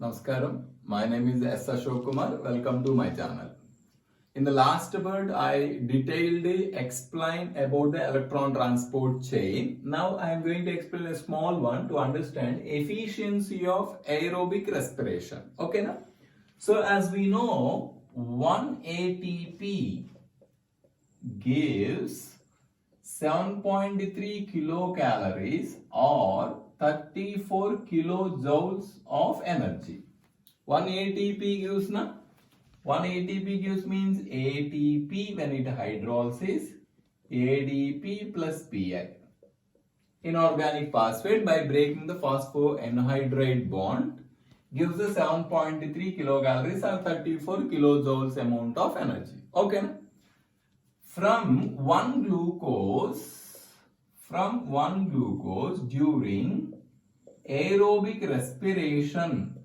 Namaskaram. My name is S. Ashok Kumar. Welcome to my channel. In the last part, I detailedly explained about the electron transport chain. Now I am going to explain a small one to understand efficiency of aerobic respiration. Okay, now? So as we know, 1 ATP gives 7.3 kilocalories or 34 kilojoules of energy. 1 ATP gives na? 1 ATP gives means ATP when it hydrolysis, ADP plus PI. Inorganic phosphate by breaking the phosphoanhydride bond gives the 7.3 kilocalories or 34 kilojoules amount of energy. Okay. From one glucose during aerobic respiration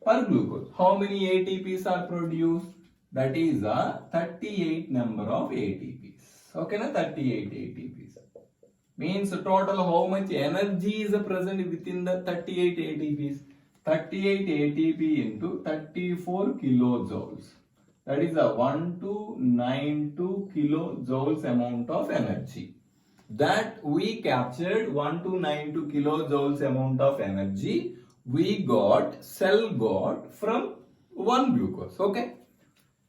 per glucose, how many ATPs are produced? That is a 38 number of ATPs. Okay, na 38 ATPs. Means total how much energy is present within the 38 ATPs? 38 ATP into 34 kilojoules. That is a 1292 kilojoules amount of energy. That we captured 1292 kilojoules amount of energy cell got from one glucose. Okay.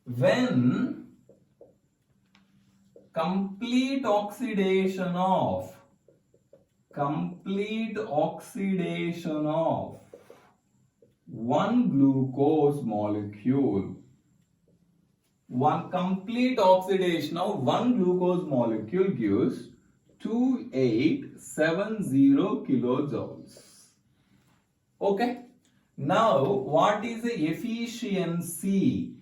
When complete oxidation of one glucose molecule gives 2870 kilojoules. Okay. Now, what is the efficiency?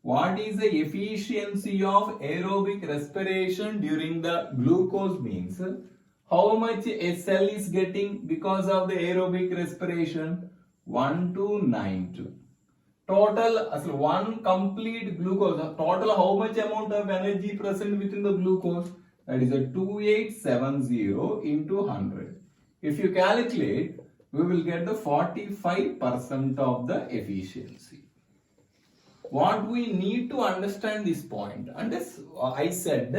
What is the efficiency of aerobic respiration during the glucose means? How much a cell is getting because of the aerobic respiration? 1292. Total, one complete glucose, total how much amount of energy present within the glucose? That is a 2870 into 100. If you calculate, we will get the 45% of the efficiency. What we need to understand this point, and as I said,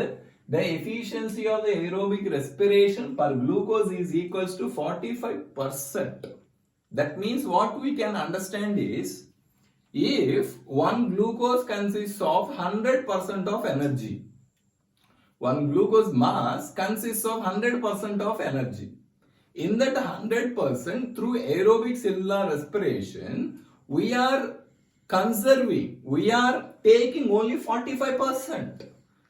the efficiency of the aerobic respiration per glucose is equals to 45%. That means what we can understand is, if one glucose consists of 100% of energy, one glucose mass consists of 100% of energy. In that 100%, through aerobic cellular respiration, we are taking only 45%.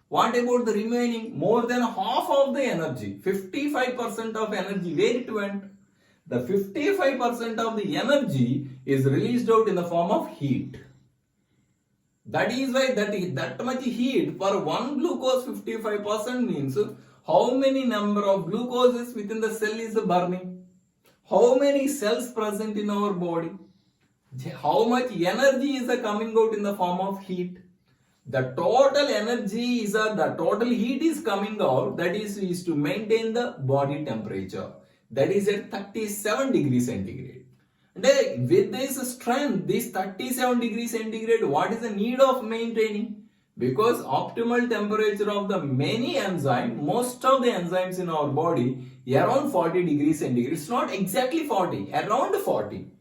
What about the remaining? More than half of the energy, 55% of energy, where it went? The 55% of the energy is released out in the form of heat. That is why that much heat for one glucose 55% means how many number of glucoses within the cell is burning? How many cells present in our body? How much energy is coming out in the form of heat? The total energy is the total heat is coming out, that is to maintain the body temperature. That is at 37 degrees centigrade. And with this strength, this 37 degrees centigrade, what is the need of maintaining? Because optimal temperature of the many enzymes, most of the enzymes in our body, around 40 degrees centigrade. It's not exactly 40, around 40.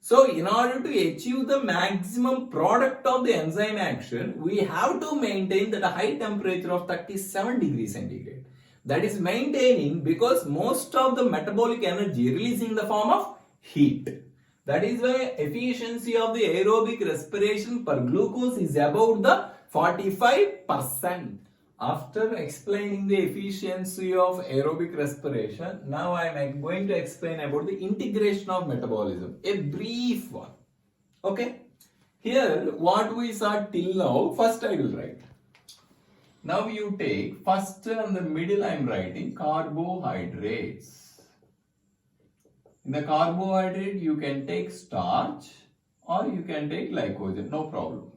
So, in order to achieve the maximum product of the enzyme action, we have to maintain that high temperature of 37 degrees centigrade. That is maintaining because most of the metabolic energy releasing in the form of heat. That is why efficiency of the aerobic respiration per glucose is about the 45%. After explaining the efficiency of aerobic respiration, now I am going to explain about the integration of metabolism. A brief one. Okay. Here, what we saw till now, first I will write. Now you take, first and the middle I am writing carbohydrates. In the carbohydrate, you can take starch or you can take glycogen, no problem.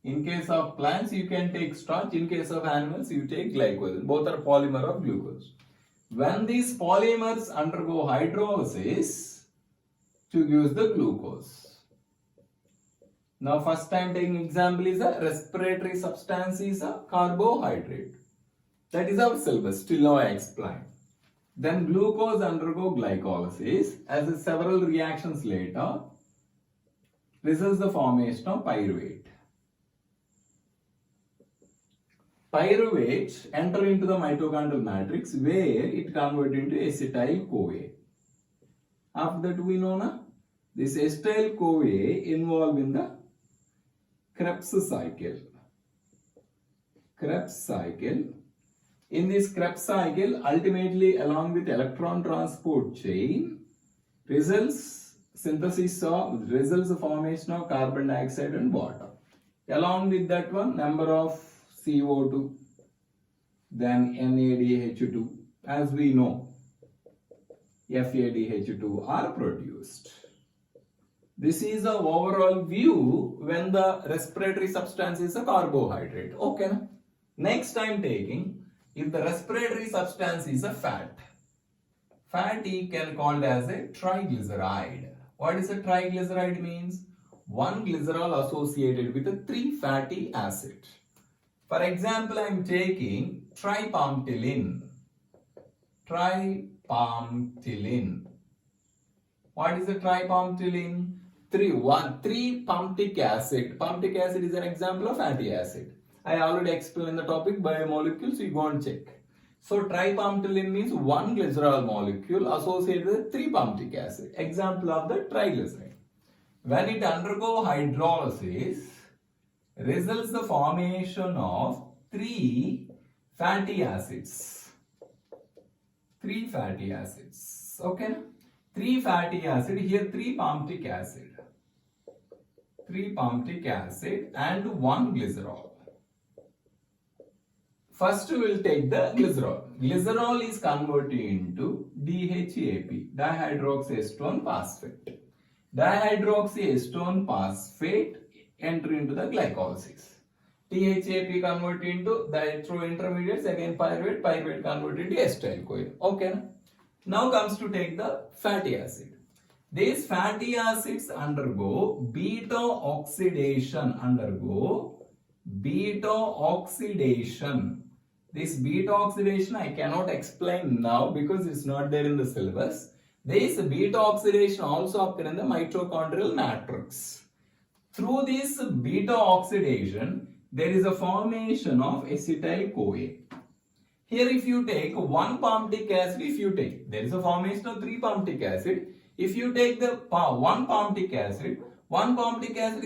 In case of plants, you can take starch. In case of animals, you take glycogen. Both are polymer of glucose. when these polymers undergo hydrolysis to give the glucose. Now first time taking example is a respiratory substance is a carbohydrate. That is our syllabus, till now I explained. Then glucose undergo glycolysis as several reactions later results the formation of pyruvate. Pyruvate enter into the mitochondrial matrix where it converts into acetyl-CoA. After that we know na, this acetyl-CoA involved in the Krebs cycle. Krebs cycle. In this Krebs cycle, ultimately along with electron transport chain, results the formation of carbon dioxide and water. Along with that one, number of CO2, then NADH2, as we know, FADH2 are produced. This is the overall view when the respiratory substance is a carbohydrate. Okay. Next I am taking, if the respiratory substance is a fat, fat you can call as a triglyceride. What is a triglyceride means? One glycerol associated with a 3 fatty acid. For example, I am taking tripalmitin. Tripalmitin. What is a tripalmitin? 3 pumptic acid. Pumptic acid is an example of fatty acid. I already explained the topic biomolecules, so you go and check. So tripalmitin means one glycerol molecule associated with 3 pumptic acid. Example of the triglyceride. When it undergo hydrolysis, results the formation of 3 fatty acids. 3 fatty acids. Okay? 3 fatty acid, here 3 pumptic acid. 3 pumptic acid and 1 glycerol. First we will take the glycerol. Glycerol is converted into DHAP, dihydroxyacetone phosphate. Dihydroxyacetone phosphate enter into the glycolysis. DHAP converted into the through intermediates, again pyruvate converted into acetyl-CoA. Okay. Now comes to take the fatty acid. These fatty acids undergo beta oxidation. This beta oxidation I cannot explain now because it's not there in the syllabus. This beta oxidation also occur in the mitochondrial matrix. Through this beta oxidation, there is a formation of acetyl-CoA. Here if you take 1 pumptic acid, there is a formation of 3 pumptic acid. If you take the 1 pumptic acid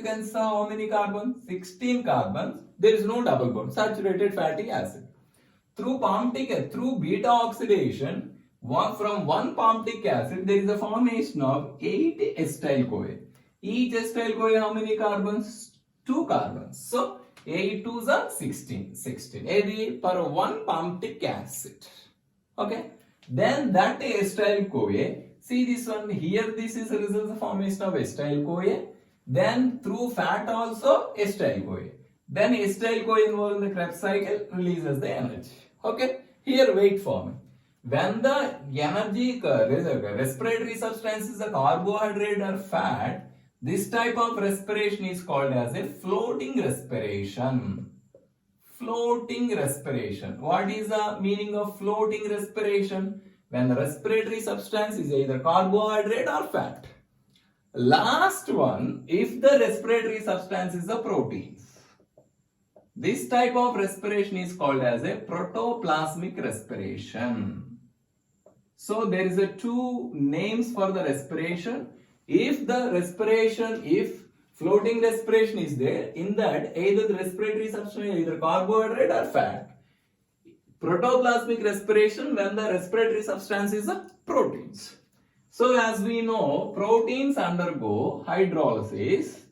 can serve how many carbons? 16 carbons. There is no double bond, saturated fatty acid. Through beta oxidation, from 1 pumptic acid, there is a formation of 8 acetyl-CoA. Each acetyl-CoA how many carbons? 2 carbons. So 8 2s are 16. 16 per 1 pumptic acid. Okay. Then that acetyl-CoA, see this one here, this is a result of formation of acetyl-CoA. Then through fat also acetyl-CoA. Then acetyl-CoA involved in the Krebs cycle releases the energy. Okay. Here wait for me. When the energy respiratory substance is a carbohydrate or fat, this type of respiration is called as a floating respiration. Floating respiration. What is the meaning of floating respiration? When the respiratory substance is either carbohydrate or fat. Last one, if the respiratory substance is a protein. This type of respiration is called as a protoplasmic respiration. So there is a 2 names for the respiration. If floating respiration is there, in that either the respiratory substance is either carbohydrate or fat. Protoplasmic respiration when the respiratory substance is a proteins. So as we know, proteins undergo hydrolysis.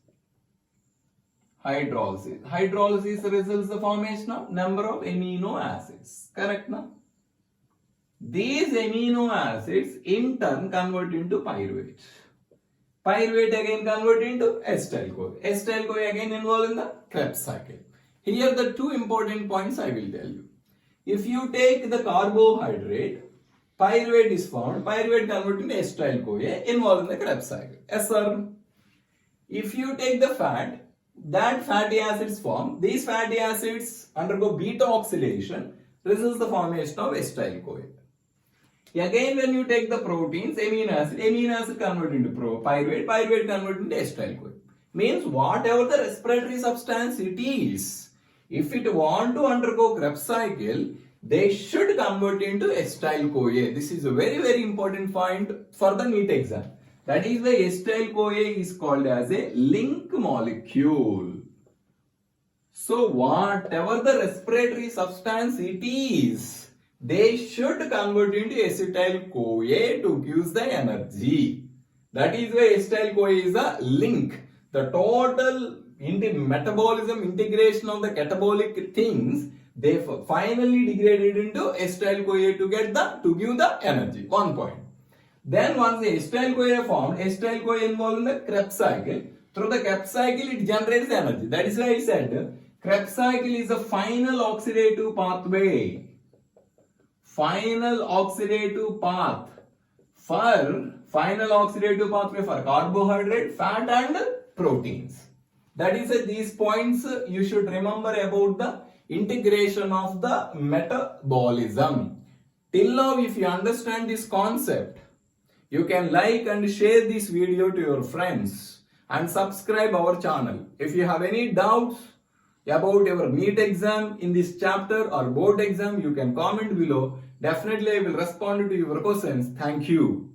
Hydrolysis results the formation of number of amino acids. Correct now? These amino acids in turn convert into pyruvate. Pyruvate again convert into acetyl-CoA. Acetyl-CoA again involved in the Krebs cycle. Here the 2 important points I will tell you. If you take the carbohydrate, pyruvate is formed. Pyruvate converted into acetyl-CoA involved in the Krebs cycle. Yes, sir. If you take the fat, that fatty acids form. These fatty acids undergo beta oxidation, results the formation of acetyl-CoA. Again, when you take the proteins, amino acid converted into pyruvate, pyruvate converted into acetyl-CoA. Means whatever the respiratory substance it is, if it want to undergo Krebs cycle, they should convert into acetyl-CoA. This is a very, very important point for the NEET exam. That is why acetyl-CoA is called as a link molecule. So whatever the respiratory substance it is, they should convert into acetyl-CoA to give the energy. That is why acetyl-CoA is a link. The total metabolism integration of the catabolic things, they finally degraded into acetyl-CoA to give the energy. 1 point. Then once the acetyl-CoA formed, acetyl-CoA involved in the Krebs cycle. Through the Krebs cycle, it generates energy. That is why I said Krebs cycle is a final oxidative pathway. Final oxidative pathway for carbohydrate, fat and proteins. That is these points you should remember about the integration of the metabolism. Till now, if you understand this concept, you can like and share this video to your friends and subscribe our channel. If you have any doubts about your NEET exam in this chapter or board exam, you can comment below. Definitely I will respond to your questions. Thank you.